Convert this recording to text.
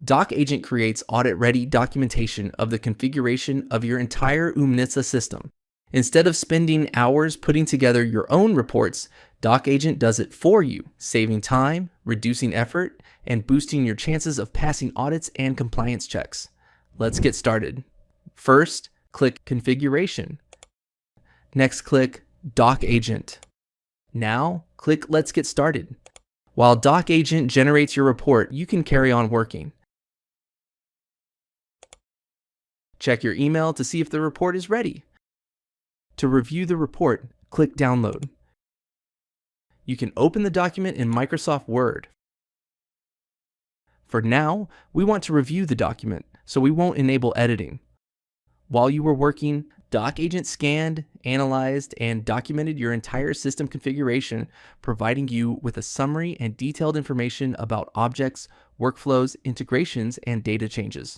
Doc Agent creates audit-ready documentation of the configuration of your entire Oomnitza system. Instead of spending hours putting together your own reports, Doc Agent does it for you, saving time, reducing effort, and boosting your chances of passing audits and compliance checks. Let's get started. First, click Configuration. Next, click Doc Agent. Now, click Let's Get Started. While Doc Agent generates your report, you can carry on working. Check your email to see if the report is ready. To review the report, click Download. You can open the document in Microsoft Word. For now, we want to review the document, so we won't enable editing. While you were working, Doc Agent scanned, analyzed, and documented your entire system configuration, providing you with a summary and detailed information about objects, workflows, integrations, and data changes.